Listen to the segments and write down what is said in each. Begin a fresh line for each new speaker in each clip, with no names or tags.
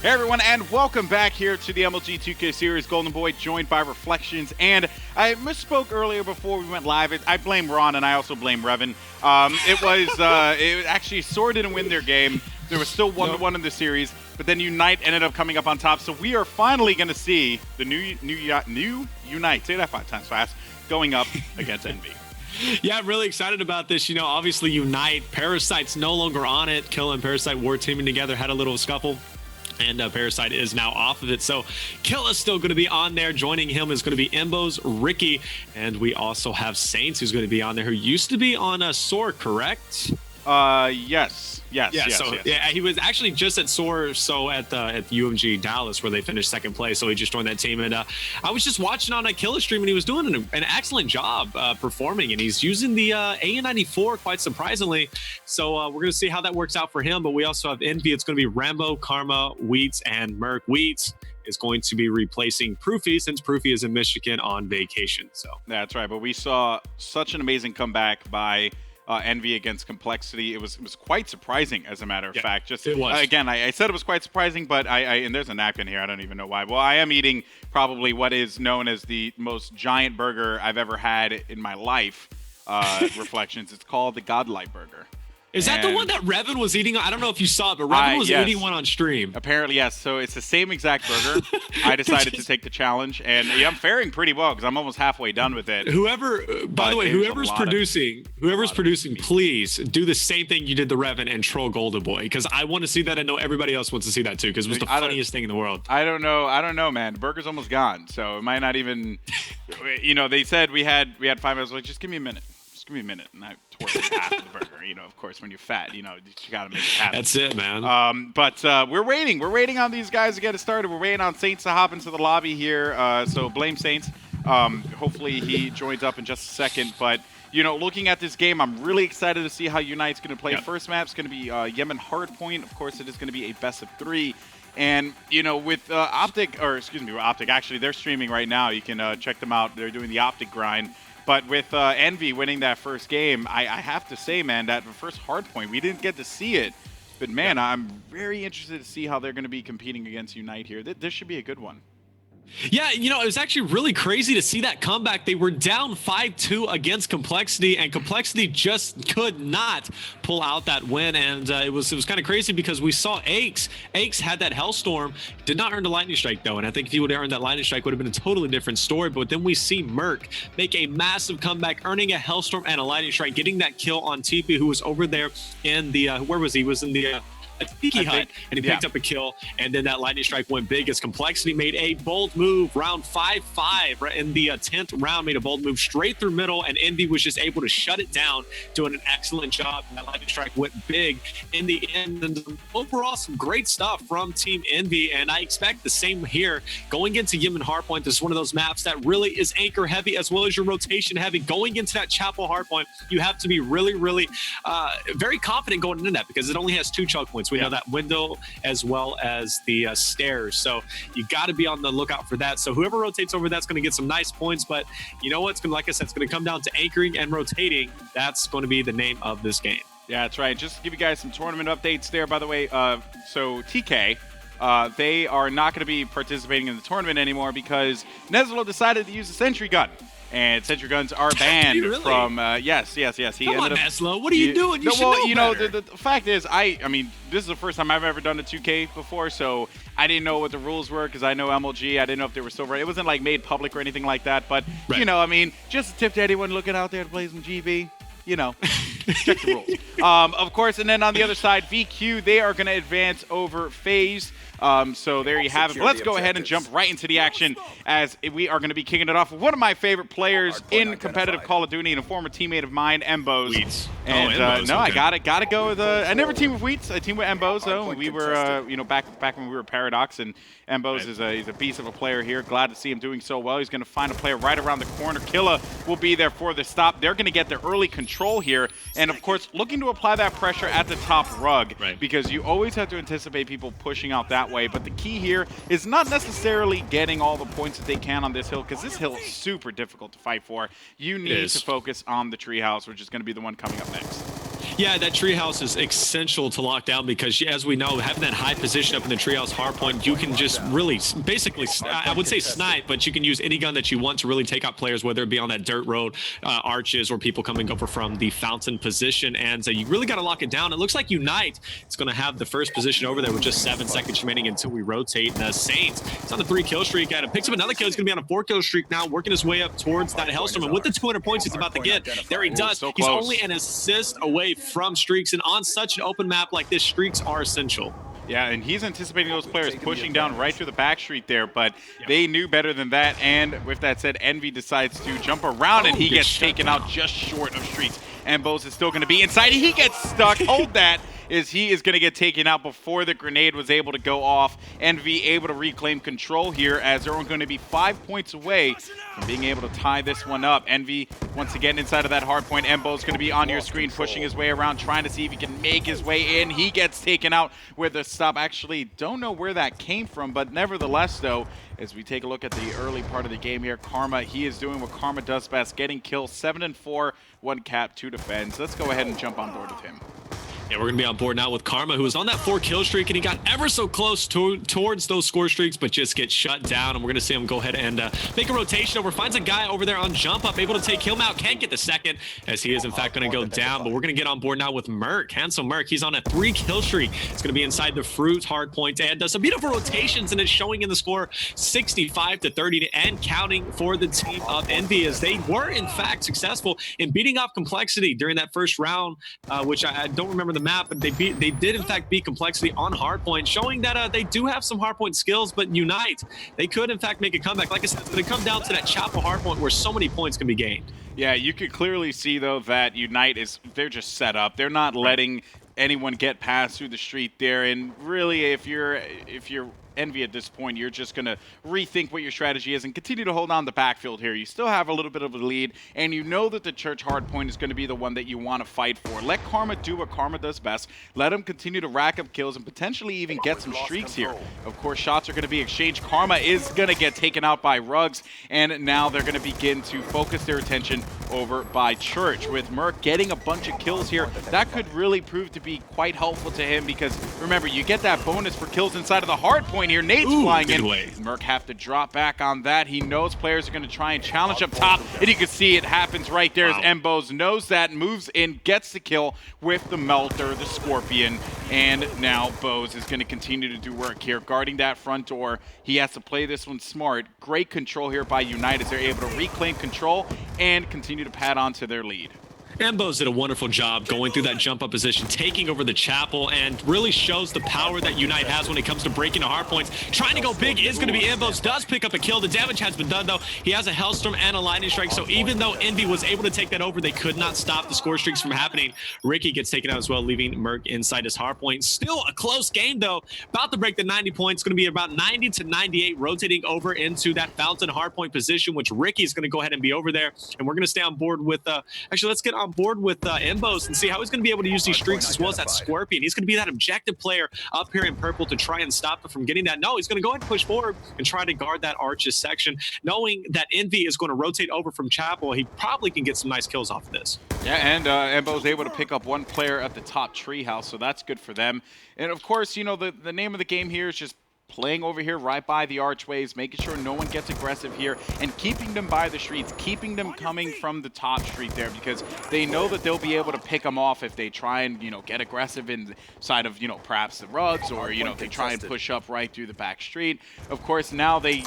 Hey everyone, and welcome back here to the MLG 2K Series. Golden Boy joined by Reflections, and I misspoke earlier before we went live. I blame Ron, and I also blame Revan. It actually SOAR didn't win their game. There was still 1-1 in the series, but then UNiTE ended up coming up on top. So we are finally going to see the new UNiTE, say that 5 times fast, going up against Envy.
Yeah, I'm really excited about this. You know, obviously UNiTE, Parasite's no longer on it. Kill and Parasite were teaming together, had a little scuffle. And Parasite is now off of it. So Killa's still going to be on there. Joining him is going to be Embos, Ricky, and we also have Saints who's going to be on there, who used to be on SOAR, correct?
Yes. Yeah,
he was actually just at SOAR, so at UMG Dallas, where they finished second place. So he just joined that team, and I was just watching on a Killa stream, and he was doing an excellent job performing, and he's using the AN94 quite surprisingly. So we're gonna see how that works out for him. But we also have Envy. It's gonna be Rambo, Karma, Wheats, and Merc. Wheats is going to be replacing Proofy, since Proofy is in Michigan on vacation. So
that's right. But we saw such an amazing comeback by Envy against Complexity. It was quite surprising, as a matter of fact. Just
it was.
Again, I said it was quite surprising, but and there's a napkin here. I don't even know why. Well, I am eating probably what is known as the most giant burger I've ever had in my life. Reflections. It's called the Godlight Burger.
Is that the one that Revan was eating? I don't know if you saw it, but Revan was eating one on stream.
Apparently, yes. So it's the same exact burger. I decided to take the challenge, and yeah, I'm faring pretty well because I'm almost halfway done with it.
By the way, whoever's producing, please do the same thing you did to Revan and troll Golden Boy, because I want to see that. I know everybody else wants to see that too, because it was the funniest thing in the world.
I don't know, man. The burger's almost gone, so it might not even. You know, they said we had 5 minutes. Like, just give me a minute. Just give me a minute, and I tore half of the burger. You know, of course, when you're fat, you know, you got to make it happen.
That's it, man.
But we're waiting. We're waiting on these guys to get it started. We're waiting on Saints to hop into the lobby here. So blame Saints. Hopefully he joins up in just a second. But, you know, looking at this game, I'm really excited to see how UNiTE's going to play.
Yep.
First map's going to be Yemen Hardpoint. Of course, it is going to be a best of 3. And, you know, with Optic, actually, they're streaming right now. You can check them out. They're doing the Optic grind. But with Envy winning that first game, I have to say, man, that the first Hardpoint, we didn't get to see it. But, man, I'm very interested to see how they're going to be competing against UNiTE here. This should be a good one.
Yeah, you know, it was actually really crazy to see that comeback. They were down 5-2 against Complexity, and Complexity just could not pull out that win. And it was kind of crazy because we saw Aches. Aches had that Hellstorm, did not earn the Lightning Strike, though. And I think if he would have earned that Lightning Strike, would have been a totally different story. But then we see Merc make a massive comeback, earning a Hellstorm and a Lightning Strike, getting that kill on TP, who was over there in the, where was he? He was in the... Tiki Hut, and he picked up a kill, and then that Lightning Strike went big as Complexity made a bold move. Round 5-5 right in the 10th round, made a bold move straight through middle, and Envy was just able to shut it down, doing an excellent job. And that Lightning Strike went big in the end. And overall, some great stuff from Team Envy, and I expect the same here. Going into Yemen Hardpoint, this is one of those maps that really is anchor heavy as well as your rotation heavy. Going into that Chapel Hardpoint, you have to be really, really very confident going into that, because it only has 2 choke points. We know that window as well as the stairs. So you got to be on the lookout for that. So whoever rotates over that's going to get some nice points. But you know what? Like I said, it's going to come down to anchoring and rotating. That's going to be the name of this game.
Yeah, that's right. Just to give you guys some tournament updates there, by the way. So TK, they are not going to be participating in the tournament anymore because Nezlo decided to use a sentry gun. And sentry guns are banned from. Yes. He
Come
ended
on,
up,
Neslo. What are you doing? You
know, the fact is, I mean, this is the first time I've ever done a 2K before, so I didn't know what the rules were because I know MLG. I didn't know if they were still right. It wasn't like made public or anything like that. But you know, I mean, just a tip to anyone looking out there to play some GB. You know, check the rules. Of course, and then on the other side, VQ, they are going to advance over FaZe. So there you have it. But let's go ahead and jump right into the action, as we are going to be kicking it off with one of my favorite players in competitive Call of Duty and a former teammate of mine, Embos.
Wheats.
And
Embos,
no, I gotta go with. I never teamed with Wheats. I teamed with Embos though. We were, you know, back when we were Paradox, and Embos is he's a beast of a player here. Glad to see him doing so well. He's going to find a player right around the corner. Killa will be there for the stop. They're going to get their early control here, and of course, looking to apply that pressure at the top rug, because you always have to anticipate people pushing out that way. But the key here is not necessarily getting all the points that they can on this hill, because this hill is super difficult to fight for. You need to focus on the treehouse, which is going to be the one coming up next.
Yeah, that treehouse is essential to lock down because, as we know, having that high position up in the treehouse hardpoint, you can just really, basically, I would say snipe, but you can use any gun that you want to really take out players, whether it be on that dirt road, arches, or people coming over from the fountain position. And you really got to lock it down. It looks like UNiTE is going to have the first position over there with just 7 seconds remaining until we rotate. Saints, he's on the 3-kill streak, and it picks up another kill. He's going to be on a 4-kill streak now, working his way up towards that Hellstorm. And with the 200 points he's about to get, there he does.
So
he's
close.
only an assist away from streaks, and on such an open map like this, streaks are essential.
Yeah, and he's anticipating those players pushing down right through the back street there, but they knew better than that. And with that said, Envy decides to jump around, and he gets taken out just short of streaks. And Bose is still going to be inside. He gets stuck. Hold that. He is going to get taken out before the grenade was able to go off. Envy able to reclaim control here, as they're going to be 5 points away from being able to tie this one up. Envy once again inside of that hard point. Embo's going to be on your screen, pushing his way around, trying to see if he can make his way in. He gets taken out with a stop. Actually, don't know where that came from, but nevertheless, though, as we take a look at the early part of the game here, Karma, he is doing what Karma does best, getting kills, 7 and 4, 1 cap, 2 defense. Let's go ahead and jump on board with him.
Yeah, we're going to be on board now with Karma, who was on that 4-kill streak, and he got ever so close towards those score streaks, but just gets shut down. And we're going to see him go ahead and make a rotation over. Finds a guy over there on jump up, able to take him out. Can't get the second, as he is, in fact, going to go down. But we're going to get on board now with Merc. Handsome Merc. He's on a 3-kill streak. It's going to be inside the fruit hard point, and does some beautiful rotations, and it's showing in the score 65-30 and counting for the team of Envy, as they were, in fact, successful in beating off Complexity during that first round, which I don't remember the map, but they did in fact beat Complexity on hardpoint, showing that they do have some hardpoint skills. But UNiTE, they could in fact make a comeback. Like I said, it's going to come down to that chapel hardpoint where so many points can be gained.
Yeah, you could clearly see though that UNiTE they're just set up. They're not letting anyone get past through the street there. And really, if you're Envy at this point, you're just going to rethink what your strategy is and continue to hold on the backfield here. You still have a little bit of a lead, and you know that the church hardpoint is going to be the one that you want to fight for. Let Karma do what Karma does best. Let him continue to rack up kills and potentially even get some streaks here. Of course, shots are going to be exchanged. Karma is going to get taken out by Rugs, and now they're going to begin to focus their attention over by Church. With Merc getting a bunch of kills here, that could really prove to be quite helpful to him, because remember, you get that bonus for kills inside of the hardpoint here. Nate's flying in. Merc have to drop back on that. He knows players are going to try and challenge up top, and you can see it happens right there as Mbos knows that, moves in, gets the kill with the Melter, the Scorpion, and now Bose is going to continue to do work here, guarding that front door. He has to play this one smart. Great control here by UNiTE as they're able to reclaim control and continue to pad on to their lead.
Mbos did a wonderful job going through that jump up position, taking over the chapel, and really shows the power that UNiTE has when it comes to breaking the hard points. Trying to go big is going to be Mbos. Does pick up a kill. The damage has been done, though. He has a Hellstorm and a Lightning Strike, so even though Envy was able to take that over, they could not stop the score streaks from happening. Ricky gets taken out as well, leaving Merc inside his hard point. Still a close game, though. About to break the 90 points. Going to be about 90 to 98, rotating over into that Fountain hard point position, which Ricky's going to go ahead and be over there. And we're going to stay on board with, actually, let's get on board with Mbos and see how he's going to be able to use these streaks, as well as that Scorpion. He's going to be that objective player up here in purple to try and stop him from getting that. No, he's going to go ahead and push forward and try to guard that Arches section, knowing that Envy is going to rotate over from Chapel. He probably can get some nice kills off of this.
Yeah, and Mbo's able to pick up one player at the top treehouse, so that's good for them. And of course, you know, the name of the game here is just playing over here right by the archways, making sure no one gets aggressive here, and keeping them by the streets, keeping them coming from the top street there, because they know that they'll be able to pick them off if they try and, you know, get aggressive inside of, you know, perhaps the Rugs, or, you know, they try and push up right through the back street. Of course, now they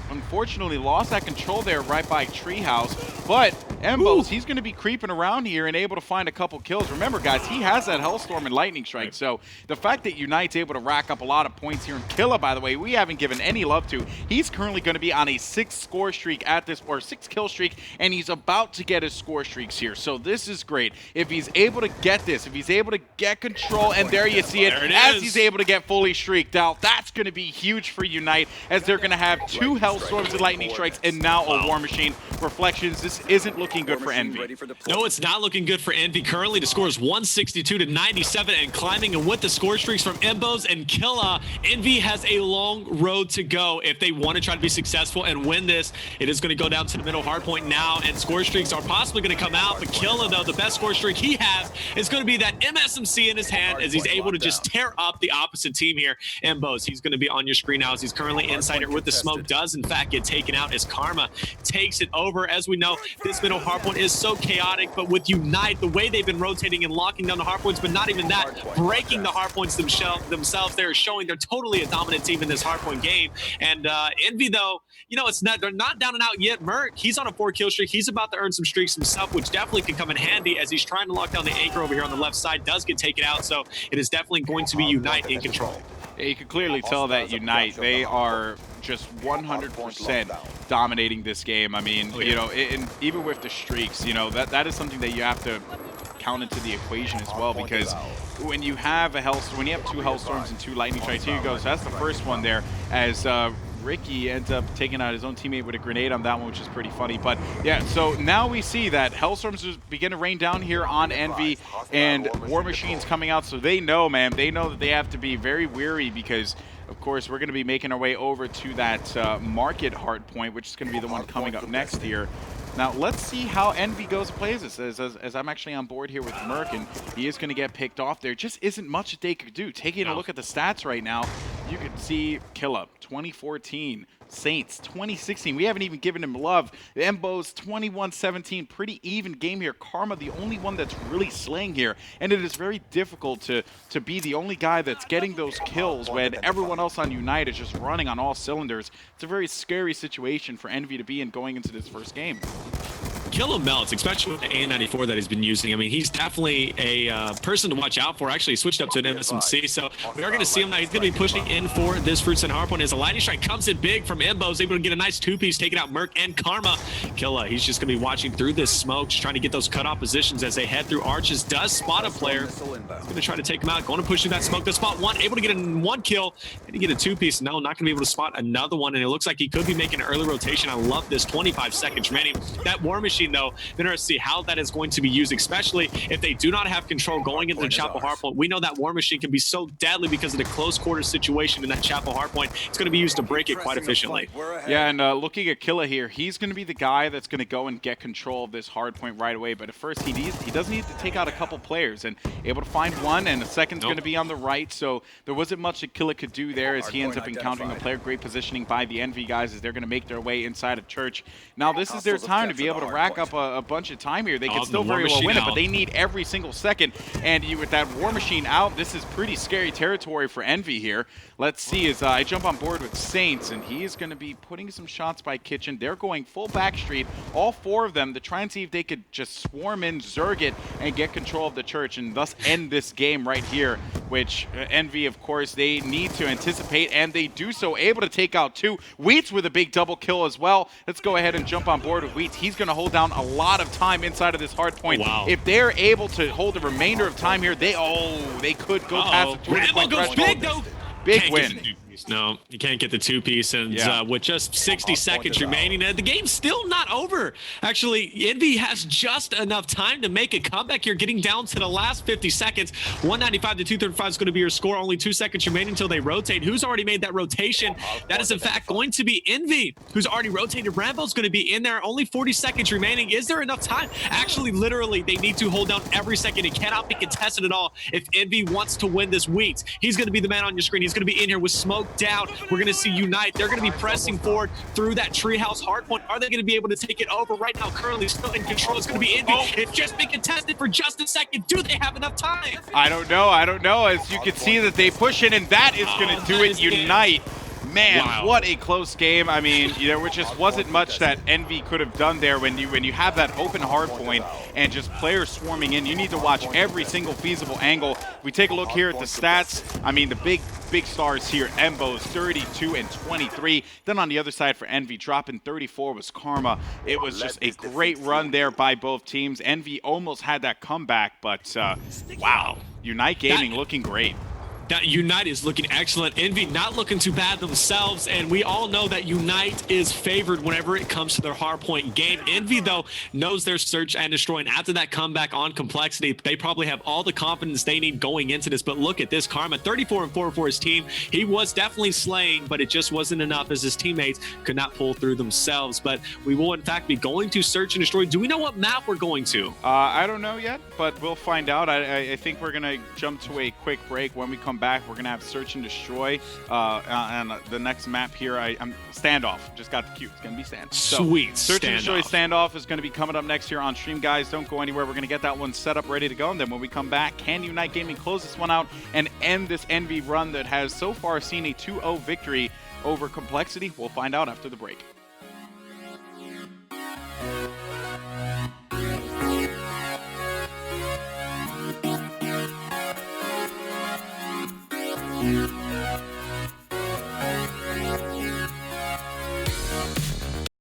unfortunately lost that control there right by treehouse, but Mbos, he's going to be creeping around here and able to find a couple kills. Remember, guys, he has that Hellstorm and Lightning Strike, so the fact that UNiTE's able to rack up a lot of points here, and Killa, by the way, we haven't given any love to. He's currently going to be on a 6-score streak at this, or 6-kill streak, and he's about to get his score streaks here, so this is great. If he's able to get this, if he's able to get control, and there you see it, as he's able to get fully streaked out, that's going to be huge for UNiTE, as they're going to have 2 Hellstorms Hellstorms and Lightning Strikes, and now a War Machine. Reflections, this isn't looking good for Envy.
No, it's not looking good for Envy. Currently, the score is 162 to 97 and climbing. And with the score streaks from Embos and Killa, Envy has a long road to go if they want to try to be successful and win this. It is going to go down to the middle hardpoint now, and score streaks are possibly going to come out. But Killa, though, the best score streak he has is going to be that MSMC in his hand as he's able to just tear up the opposite team here. Embos, he's going to be on your screen now as he's currently inside it with the smoke. Does, in fact, get taken out as Karma takes it over. As we know, this middle hardpoint is so chaotic, but with UNiTE, the way they've been rotating and locking down the hardpoints, but not even that, breaking the hardpoints themselves, they're showing they're totally a dominant team in this hardpoint game. And Envy, though, you know, they're not down and out yet. Merc, he's on a 4-kill streak. He's about to earn some streaks himself, which definitely can come in handy as he's trying to lock down the anchor over here on the left side. Does get taken out, so it is definitely going to be UNiTE in control.
Yeah, you can clearly tell that UNiTE, they are just 100% dominating this game. I mean, you know, and even with the streaks, you know, that is something that you have to count into the equation as well, because when you have when you have 2 Hellstorms and 2 Lightning Strikes, here you go. So that's the first one there, as Ricky ends up taking out his own teammate with a grenade on that one, which is pretty funny. But yeah, so now we see that Hellstorms just begin to rain down here on Envy, and War Machine's coming out, so they know, man, they know that they have to be very wary, because of course we're going to be making our way over to that market hard point, which is going to be the one coming up next here. Now, let's see how Envy goes and plays this, as I'm actually on board here with Merc, and he is going to get picked off. There just isn't much that they could do. Taking a look at the stats right now, you can see Killa, 2014, Saints, 2016. We haven't even given him love. The Embos, 21-17. Pretty even game here. Karma, the only one that's really slaying here. And it is very difficult to be the only guy that's getting those kills when everyone else on UNiTE is just running on all cylinders. It's a very scary situation for Envy to be in going into this first game.
Killa melts, especially with the A94 that he's been using. I mean, he's definitely a person to watch out for. Actually, he switched up to an MSMC, so we are going to see him now. He's going to be pushing in for this Fruits and Hardpoint as a Lightning Strike comes in big from Embos, able to get a nice 2-piece, taking out Merc and Karma. Killa, he's just going to be watching through this smoke, just trying to get those cutoff positions as they head through arches. Does spot a player. He's going to try to take him out, going to push through that smoke. Does spot one, able to get a 1 kill, and to get a 2-piece. No, not going to be able to spot another one, and it looks like he could be making an early rotation. I love this, 25 seconds remaining. That War Machine, though, interesting to see how that is going to be used, especially if they do not have control going into the Chapel Hardpoint. We know that War Machine can be so deadly because of the close quarter situation in that Chapel Hardpoint. It's going to be used to break it quite efficiently.
Yeah, and looking at Killa here, he's going to be the guy that's going to go and get control of this hardpoint right away. But at first, he does need to take out a couple players, and able to find one, and the second's going to be on the right. So there wasn't much that Killa could do there as he ends up encountering the player. Great positioning by the Envy guys as they're going to make their way inside of Church. Now this is their time to be able to rack up a bunch of time here. They can still very well win it, but they need every single second. And with that War Machine out, this is pretty scary territory for Envy here. Let's see as I jump on board with Saints, and he is going to be putting some shots by Kitchen. They're going full backstreet, all 4 of them, to try and see if they could just swarm in, zerg it, and get control of the Church, and thus end this game right here, which Envy, of course, they need to anticipate, and they do so, able to take out 2. Wheats with a big double kill as well. Let's go ahead and jump on board with Wheats. He's going to hold down a lot of time inside of this hard point.
Wow.
If they're able to hold the remainder of time here, they could go past the 20-point threshold.
Big, though.
Big win.
No, you can't get the 2-piece, and with just 60 seconds remaining, the game's still not over. Actually, Envy has just enough time to make a comeback here, getting down to the last 50 seconds. 195 to 235 is going to be your score. Only 2 seconds remaining until they rotate. Who's already made that rotation? That is, in fact, going to be Envy, who's already rotated. Rambo's going to be in there. Only 40 seconds remaining. Is there enough time? Actually, literally, they need to hold down every second. It cannot be contested at all if Envy wants to win this Wheat. He's going to be the man on your screen. He's going to be in here with smoke down. We're going to see UNiTE. They're going to be pressing forward through that treehouse hardpoint. Are they going to be able to take it over? Right now, currently still in control. It's going to be Envy. It's just been contested for just a second. Do they have enough time?
I don't know. As you can see that they push it, and that is going to do it. UNiTE. Man, what a close game. I mean, there just wasn't much that Envy could have done there when you have that open hard point and just players swarming in. You need to watch every single feasible angle. If we take a look here at the stats, I mean, the big stars here, Embos, 32 and 23. Then on the other side for Envy, dropping 34 was Karma. It was just a great run there by both teams. Envy almost had that comeback, but wow, UNiTE Gaming looking great.
Now, UNiTE is looking excellent. Envy not looking too bad themselves, and we all know that UNiTE is favored whenever it comes to their hardpoint game. Envy, though, knows their search and destroy, and after that comeback on Complexity, they probably have all the confidence they need going into this. But look at this, Karma, 34-4 for his team. He was definitely slaying, but it just wasn't enough as his teammates could not pull through themselves. But we will, in fact, be going to search and destroy. Do we know what map we're going to?
I don't know yet, but we'll find out. I think we're going to jump to a quick break. When we come back, we're going to have search and destroy. And the next map here, I'm standoff. Just got the cue. It's going to be standoff.
Sweet.
So, search and destroy standoff is going to be coming up next here on stream, guys. Don't go anywhere. We're going to get that one set up, ready to go. And then when we come back, can UNiTE Gaming close this one out and end this Envy run that has so far seen a 2-0 victory over Complexity? We'll find out after the break.
Yeah.